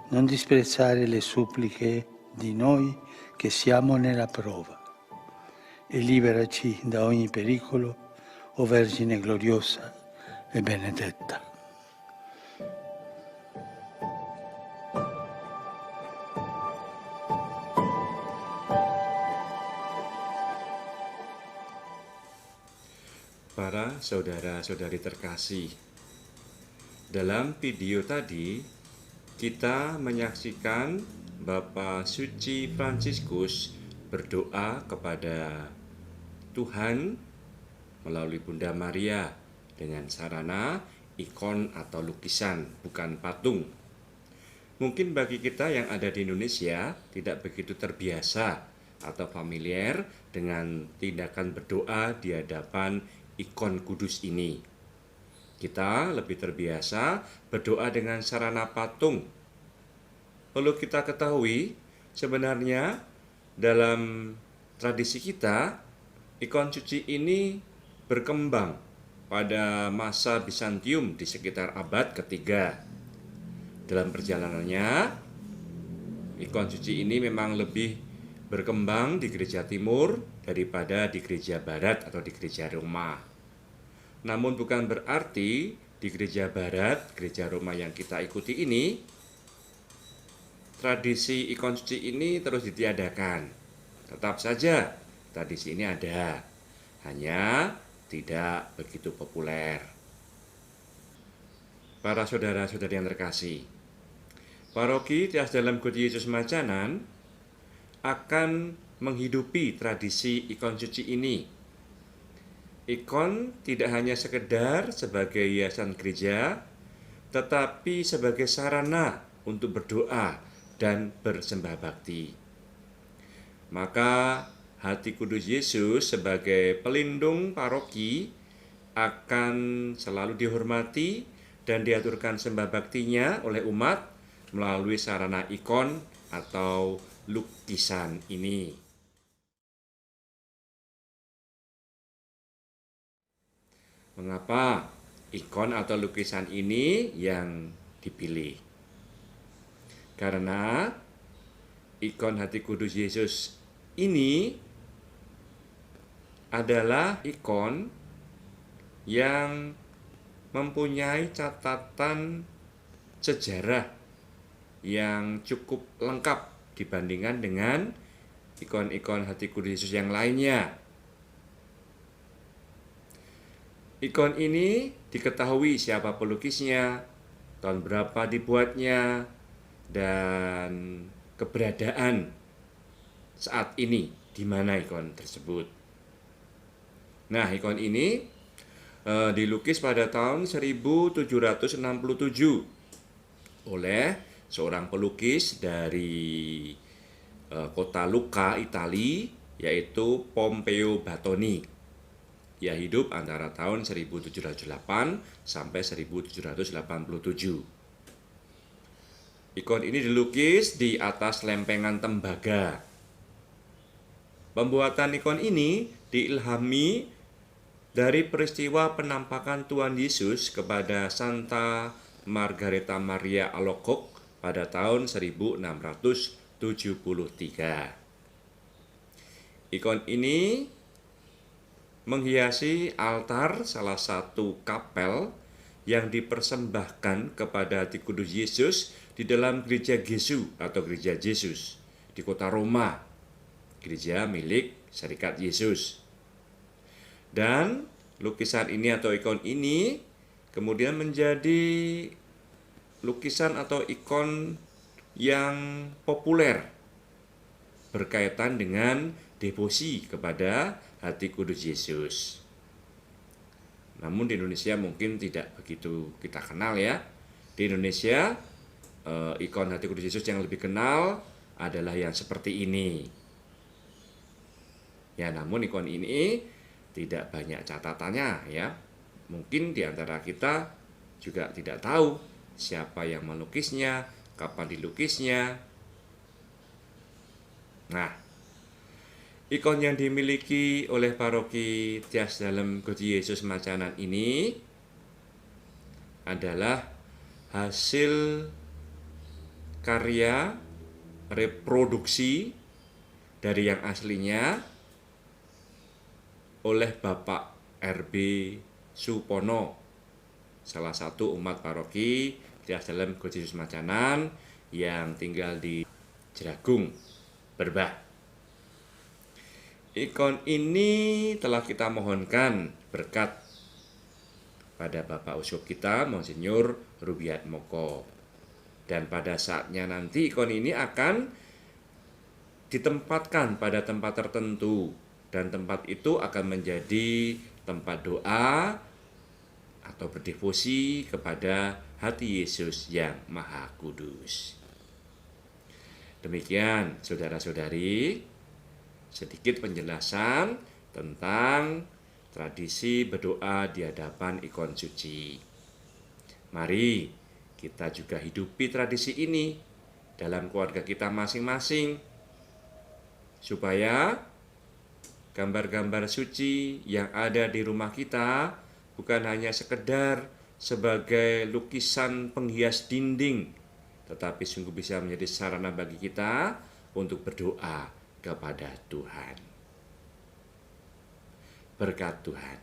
non disprezzare le suppliche di noi che siamo nella prova e liberaci da ogni pericolo, o Vergine gloriosa e benedetta. Para saudara-saudari terkasih, dalam video tadi kita menyaksikan Bapak Suci Fransiskus berdoa kepada Tuhan melalui Bunda Maria dengan sarana ikon atau lukisan, bukan patung. Mungkin bagi kita yang ada di Indonesia tidak begitu terbiasa atau familiar dengan tindakan berdoa di hadapan ikon kudus ini. Kita lebih terbiasa berdoa dengan sarana patung. Perlu kita ketahui, sebenarnya dalam tradisi kita, ikon suci ini berkembang pada masa Bizantium di sekitar abad ketiga. Dalam perjalanannya, ikon suci ini memang lebih berkembang di gereja timur daripada di gereja barat atau di gereja Roma. Namun bukan berarti di gereja barat, gereja Roma yang kita ikuti ini, tradisi ikon suci ini terus ditiadakan. Tetap saja tradisi ini ada, hanya tidak begitu populer. Para saudara-saudari yang terkasih, Paroki Tias Dalem Gusti Yesus Macanan akan menghidupi tradisi ikon suci ini. Ikon tidak hanya sekedar sebagai hiasan gereja, tetapi sebagai sarana untuk berdoa dan bersembah bakti. Maka hati kudus Yesus sebagai pelindung paroki akan selalu dihormati dan diaturkan sembah baktinya oleh umat melalui sarana ikon atau lukisan ini. Mengapa ikon atau lukisan ini yang dipilih? Karena ikon hati kudus Yesus ini adalah ikon yang mempunyai catatan sejarah yang cukup lengkap dibandingkan dengan ikon-ikon hati kudus Yesus yang lainnya. Ikon ini diketahui siapa pelukisnya, tahun berapa dibuatnya, dan keberadaan saat ini di mana ikon tersebut. Nah, ikon ini dilukis pada tahun 1767 oleh seorang pelukis dari kota Lucca, Italia, yaitu Pompeo Batoni. Ia hidup antara tahun 1708 sampai 1787. Ikon ini dilukis di atas lempengan tembaga. Pembuatan ikon ini diilhami dari peristiwa penampakan Tuhan Yesus kepada Santa Margareta Maria Alacoque pada tahun 1673. Ikon ini menghiasi altar salah satu kapel yang dipersembahkan kepada hati kudus Yesus di dalam gereja Gesù atau gereja Yesus di kota Roma, gereja milik Serikat Yesus. Dan lukisan ini atau ikon ini kemudian menjadi lukisan atau ikon yang populer berkaitan dengan devosi kepada hati kudus Yesus. Namun di Indonesia mungkin tidak begitu kita kenal ya. Di Indonesia ikon hati kudus Yesus yang lebih kenal adalah yang seperti ini. Ya, namun ikon ini tidak banyak catatannya ya. Mungkin di antara kita juga tidak tahu siapa yang melukisnya, kapan dilukisnya. Nah, ikon yang dimiliki oleh Paroki Tias Dalem Gusti Yesus Macanan ini adalah hasil karya reproduksi dari yang aslinya oleh Bapak R.B. Supono, salah satu umat paroki Tias Dalem Gusti Yesus Macanan yang tinggal di Jeragung, Berbah. Ikon ini telah kita mohonkan berkat pada Bapak Uskup kita, Monsinyur Rubiat Moko. Dan pada saatnya nanti ikon ini akan ditempatkan pada tempat tertentu, dan tempat itu akan menjadi tempat doa atau berdevosi kepada hati Yesus yang Maha Kudus. Demikian saudara-saudari, sedikit penjelasan tentang tradisi berdoa di hadapan ikon suci. Mari kita juga hidupi tradisi ini dalam keluarga kita masing-masing, supaya gambar-gambar suci yang ada di rumah kita bukan hanya sekedar sebagai lukisan penghias dinding, tetapi sungguh bisa menjadi sarana bagi kita untuk berdoa kepada Tuhan. Berkat Tuhan.